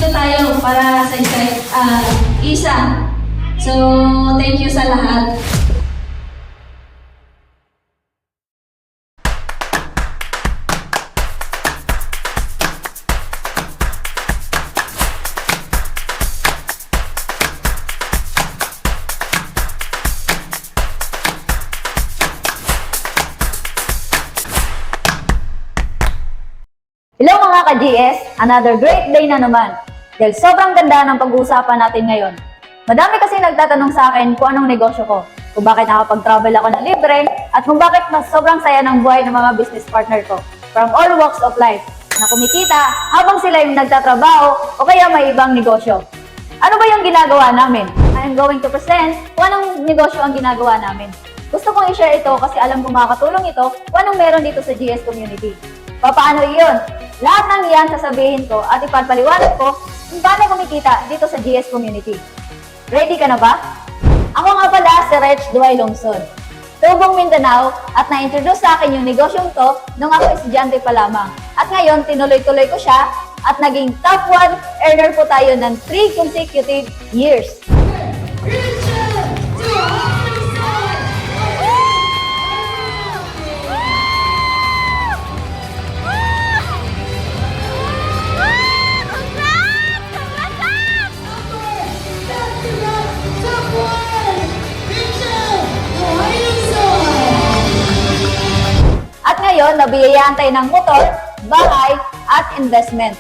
nandito tayo para sa isa. So, thank you sa lahat. Hello mga ka-GS! Another great day na naman. Dahil sobrang ganda ng pag-uusapan natin ngayon. Madami kasi nagtatanong sa akin kung anong negosyo ko, kung bakit nakapag-travel ako na libre, at kung bakit mas sobrang saya ng buhay ng mga business partner ko from all walks of life na kumikita habang sila yung nagtatrabaho o kaya may ibang negosyo. Ano ba yung ginagawa namin? I'm going to present kung anong negosyo ang ginagawa namin. Gusto kong i-share ito kasi alam kong makakatulong ito kung anong meron dito sa GS community. Paano iyon? Lahat ng iyan sasabihin ko at ipapaliwanag ko kung paano kumikita dito sa GS community. Ready ka na ba? Ako nga pala si Rech Duhay Lungsod, Tubong Mindanao, at na-introduce sa akin yung negosyong to nung ako estudyante pa lamang. At ngayon, tinuloy-tuloy ko siya at naging top 1 earner po tayo ng 3 consecutive years. At ngayon, nabiyayaan tayo ng motor, bahay, at investment.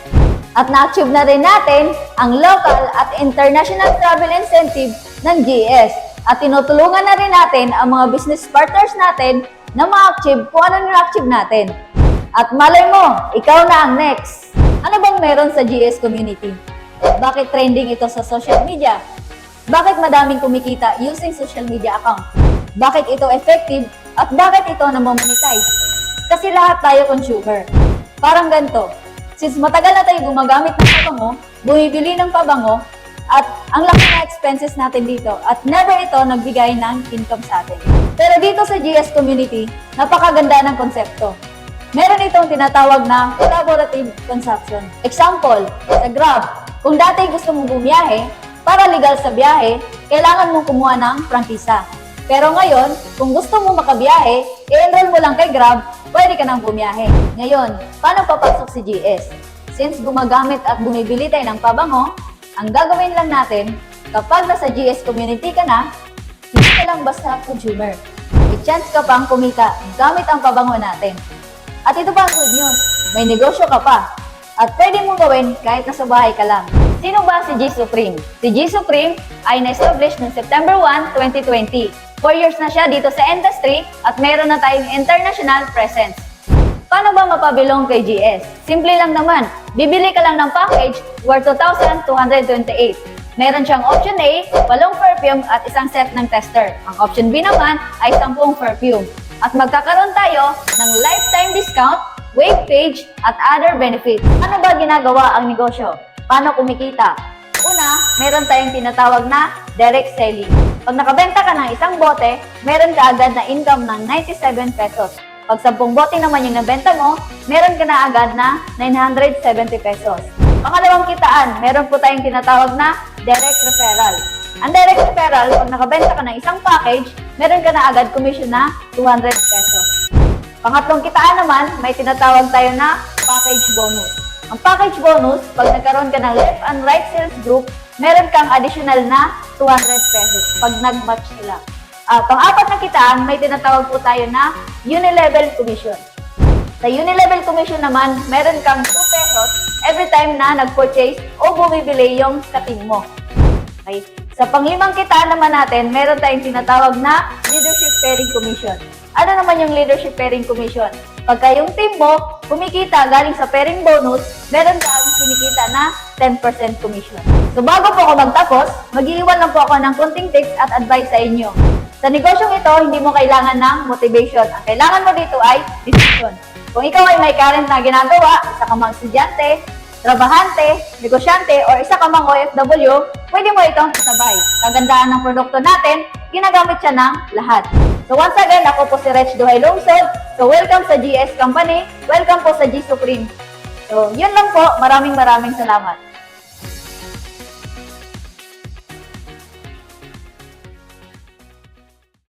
At na-achieve na rin natin ang local at international travel incentive ng GS. At tinutulungan na rin natin ang mga business partners natin na ma-achieve kung ano na-achieve natin. At malay mo, ikaw na ang next. Ano bang meron sa GS community? Bakit trending ito sa social media? Bakit madaming kumikita using social media account? Bakit ito effective at bakit ito na-monetize? Kasi lahat tayo consumer. Parang ganito, since matagal na tayo gumagamit ng pabango, bumibili ng pabango, at ang laki na expenses natin dito at never ito nagbigay ng income sa atin. Pero dito sa GS community, napakaganda ng konsepto. Meron itong tinatawag na collaborative consumption. Example, sa Grab, kung dati gusto mong bumiyahe, para legal sa biyahe, kailangan mong kumuha ng prangkisa. Pero ngayon, kung gusto mo makabiyahe, i-enroll mo lang kay Grab, pwede ka nang bumiyahe. Ngayon, paano papasok si GS? Since gumagamit at bumibili tayo ng pabango, ang gagawin lang natin, kapag nasa GS community ka na, hindi ka lang basta consumer. May chance ka pang kumita gamit ang pabango natin. At ito pa ang good news, may negosyo ka pa. At pwede mong gawin kahit nasa bahay ka lang. Sino ba si G Supreme? Si G Supreme ay na-establish noong September 1, 2020. 4 years na siya dito sa industry at meron na tayong international presence. Paano ba mapabilong kay GS? Simple lang naman, bibili ka lang ng package worth 2,228. Meron siyang option A, 8 perfume at isang set ng tester. Ang option B naman ay 10 perfume. At magkakaroon tayo ng lifetime discount, wave page, at other benefits. Ano ba ginagawa ang negosyo? Paano kumikita? Una, meron tayong tinatawag na direct selling. Pag nakabenta ka ng isang bote, meron ka agad na income ng 97 pesos. Pag 10 bote naman yung nabenta mo, meron ka na agad na 970 pesos. Pangalawang kitaan, meron po tayong tinatawag na direct referral. Ang direct referral, pag nakabenta ka ng isang package, meron ka na agad commission na 200 pesos. Pangatlong kitaan naman, may tinatawag tayo na package bonus. Ang package bonus, pag nagkaroon ka ng left and right sales group, meron kang additional na 200 pesos pag nag-match sila. Pang-apat na kitaan, may tinatawag po tayo na unilevel commission. Sa unilevel commission naman, meron kang 2 pesos every time na nag-purchase o bumibili yung ka-team mo. Okay. Sa panglimang kitaan naman natin, meron tayong tinatawag na leadership pairing commission. Ano naman yung leadership pairing commission? Pagka yung team mo kumikita galing sa pairing bonus, meron kang kinikita na 10% commission. So bago po ako magtapos, mag-iiwan lang po ako ng konting tips at advice sa inyo. Sa negosyong ito, hindi mo kailangan ng motivation. Ang kailangan mo dito ay decision. Kung ikaw ay may current na ginagawa, isa ka mang estudyante, trabahante, negosyante, o isa ka mang OFW, pwede mo itong isabay. Kagandahan ng produkto natin, ginagamit siya ng lahat. So once again, ako po si Rech Duhay Lungsod. So welcome sa GS Company. Welcome po sa G Supreme. So yun lang po. Maraming salamat.